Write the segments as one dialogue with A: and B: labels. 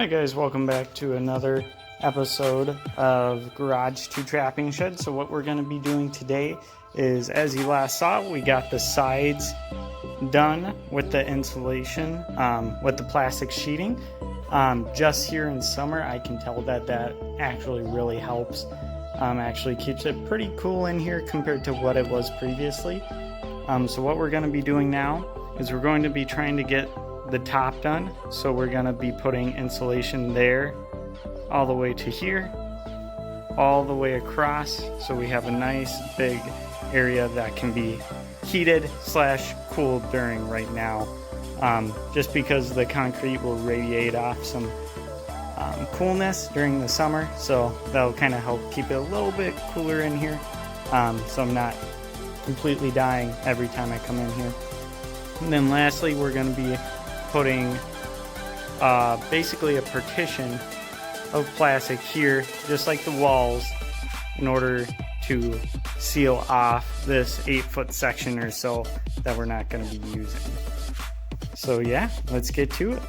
A: Hi guys, welcome back to another episode of Garage to Trapping Shed. So what we're going to be doing today is, as you last saw, we got the sides done with the insulation, with the plastic sheeting. Just here in summer, I can tell that actually really helps. Actually keeps it pretty cool in here compared to what it was previously. So what we're going to be doing now is we're going to be trying to get the top done. So we're going to be putting insulation there all the way to here, all the way across, so we have a nice big area that can be heated / cooled during right now, just because the concrete will radiate off some coolness during the summer, so that'll kind of help keep it a little bit cooler in here, so I'm not completely dying every time I come in here. And then lastly, we're going to be putting basically a partition of plastic here, just like the walls, in order to seal off this 8-foot section or so that we're not going to be using. So yeah, let's get to it.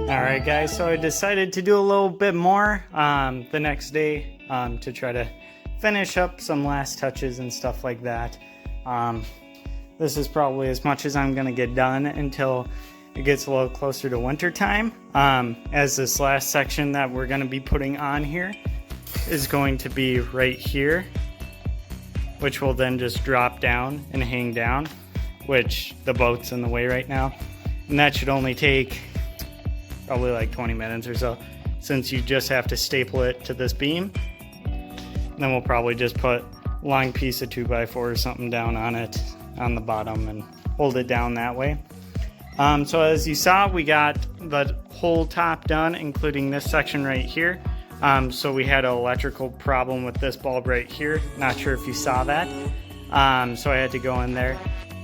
A: Alright guys, so I decided to do a little bit more the next day to try to finish up some last touches and stuff like that. This is probably as much as I'm going to get done until it gets a little closer to winter time, as this last section that we're going to be putting on here is going to be right here, which will then just drop down and hang down, which the boat's in the way right now, and that should only take probably like 20 minutes or so, since you just have to staple it to this beam. And then we'll probably just put a long piece of 2x4 or something down on it on the bottom and hold it down that way. So as you saw, we got the whole top done, including this section right here. So we had an electrical problem with this bulb right here. Not sure if you saw that. So I had to go in there,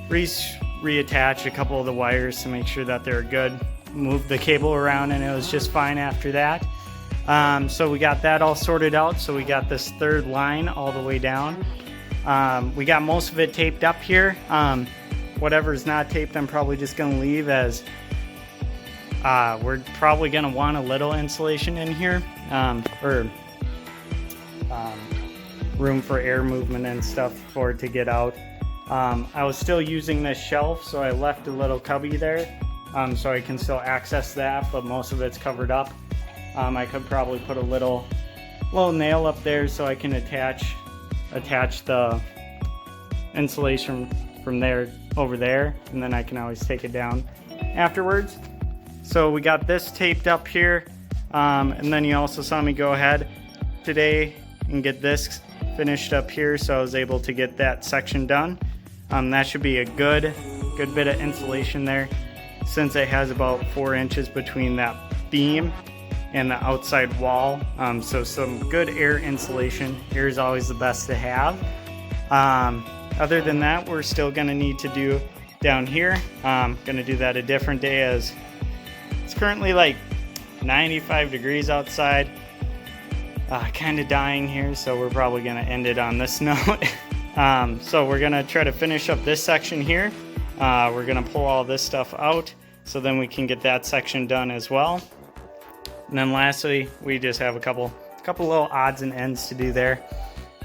A: reattach a couple of the wires to make sure that they're good. Moved the cable around and it was just fine after that. So we got that all sorted out. So we got this third line all the way down. We got most of it taped up here. Whatever's not taped, I'm probably just going to leave, as we're probably going to want a little insulation in here, or room for air movement and stuff for it to get out. I was still using this shelf, so I left a little cubby there. So I can still access that, but most of it's covered up. I could probably put a little nail up there so I can attach the insulation from there over there, and then I can always take it down afterwards. So we got this taped up here, and then you also saw me go ahead today and get this finished up here, so I was able to get that section done. That should be a good bit of insulation there, since it has about 4 inches between that beam and the outside wall. So some good air insulation. Air is always the best to have. Other than that, we're still going to need to do down here. Going to do that a different day, as it's currently like 95 degrees outside. Kind of dying here, so we're probably going to end it on this note. So we're going to try to finish up this section here. We're going to pull all this stuff out, so then we can get that section done as well. And then lastly, we just have a couple little odds and ends to do there.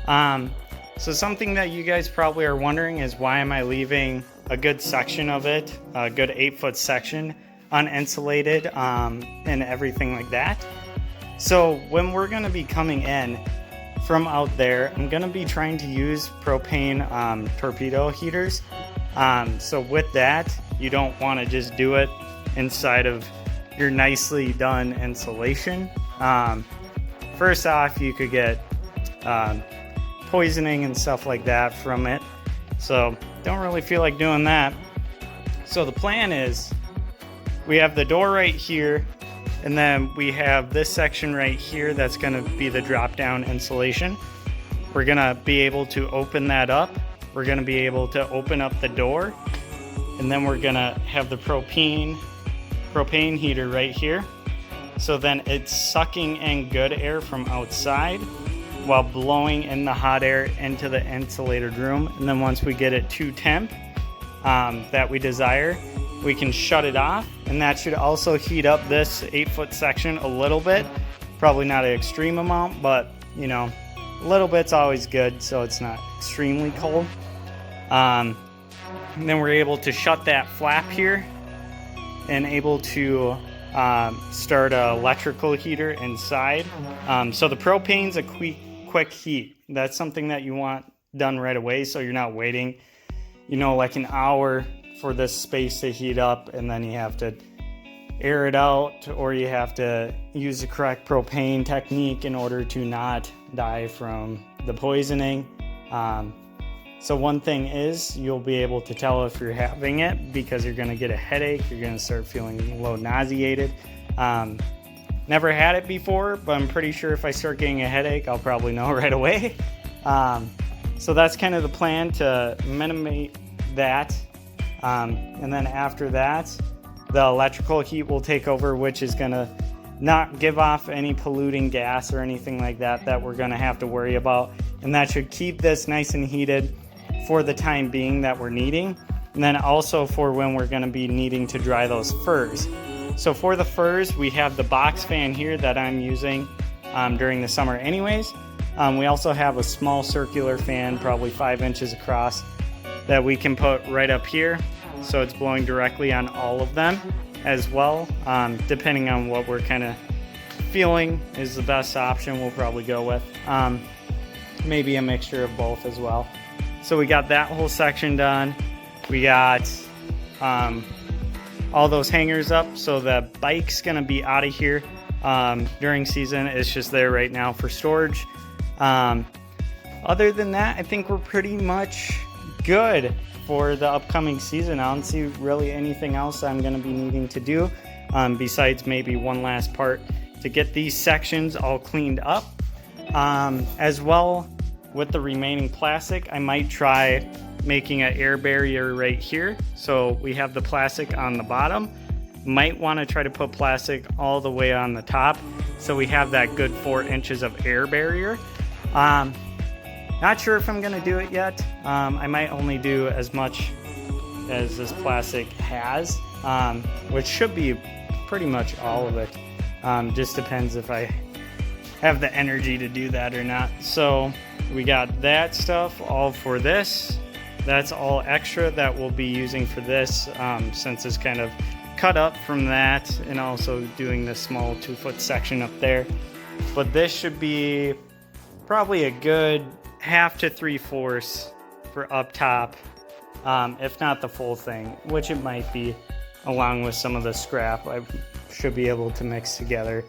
A: So something that you guys probably are wondering is, why am I leaving a good section of it, a good 8-foot section, uninsulated and everything like that? So when we're going to be coming in from out there, I'm going to be trying to use propane torpedo heaters. So with that, you don't want to just do it inside of your nicely done insulation. First off, you could get poisoning and stuff like that from it, so don't really feel like doing that. So the plan is, we have the door right here, and then we have this section right here that's going to be the drop down insulation. We're going to be able to open that up. We're going to be able to open up the door, and then we're going to have the propane heater right here. So then it's sucking in good air from outside while blowing in the hot air into the insulated room. And then once we get it to temp that we desire, we can shut it off, and that should also heat up this 8-foot section a little bit. Probably not an extreme amount, but you know, a little bit's always good, so it's not extremely cold. And then we're able to shut that flap here and able to start an electrical heater inside. So the propane's a quick heat. That's something that you want done right away, so you're not waiting, you know, like an hour for this space to heat up, and then you have to air it out, or you have to use the correct propane technique in order to not die from the poisoning. So one thing is, you'll be able to tell if you're having it, because you're going to get a headache. You're going to start feeling a little nauseated. Never had it before, but I'm pretty sure if I start getting a headache, I'll probably know right away. So that's kind of the plan, to minimize that. And then after that, the electrical heat will take over, which is going to not give off any polluting gas or anything like that that we're going to have to worry about. And that should keep this nice and heated for the time being that we're needing. And then also for when we're going to be needing to dry those furs. So for the furs, we have the box fan here that I'm using during the summer anyways. We also have a small circular fan, probably 5 inches across, that we can put right up here, so it's blowing directly on all of them as well. Depending on what we're kind of feeling is the best option, we'll probably go with. Maybe a mixture of both as well. So we got that whole section done. We got all those hangers up, so the bike's gonna be out of here during season. It's just there right now for storage. Other than that, I think we're pretty much good for the upcoming season. I don't see really anything else I'm going to be needing to do besides maybe one last part to get these sections all cleaned up. As well, with the remaining plastic, I might try making an air barrier right here. So we have the plastic on the bottom. Might want to try to put plastic all the way on the top, so we have that good 4 inches of air barrier. Not sure if I'm going to do it yet. I might only do as much as this plastic has, which should be pretty much all of it. Just depends if I have the energy to do that or not. So we got that stuff all for this. That's all extra that we'll be using for this, since it's kind of cut up from that, and also doing this small 2-foot section up there. But this should be probably a good 1/2 to 3/4 for up top, if not the full thing, which it might be, along with some of the scrap I should be able to mix together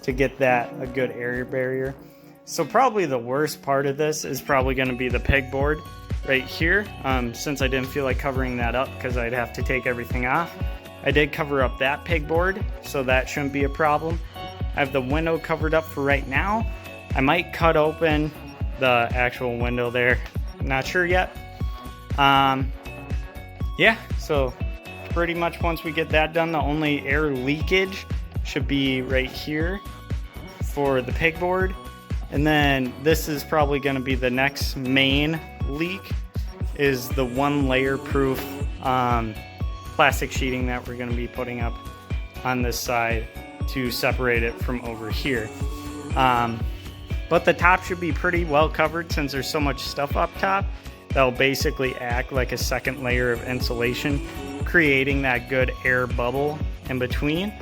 A: to get that a good air barrier. So probably the worst part of this is probably going to be the pegboard right here, since I didn't feel like covering that up because I'd have to take everything off. I did cover up that pegboard, so that shouldn't be a problem. I have the window covered up for right now. I might cut open the actual window there. Not sure yet. Yeah, so pretty much once we get that done, the only air leakage should be right here for the pegboard. And then this is probably going to be the next main leak, is the 1 layer proof plastic sheeting that we're going to be putting up on this side to separate it from over here. But the top should be pretty well covered since there's so much stuff up top. That'll basically act like a second layer of insulation, creating that good air bubble in between.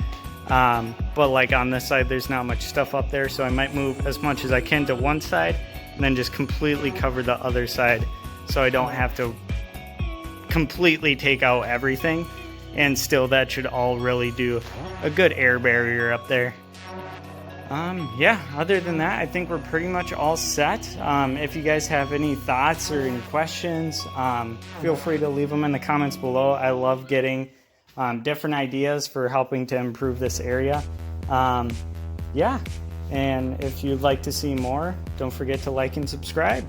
A: But like on this side, there's not much stuff up there, so I might move as much as I can to one side and then just completely cover the other side so I don't have to completely take out everything. And still, that should all really do a good air barrier up there. Yeah, other than that, I think we're pretty much all set. If you guys have any thoughts or any questions, feel free to leave them in the comments below. I love getting different ideas for helping to improve this area. Yeah, and if you'd like to see more, don't forget to like and subscribe.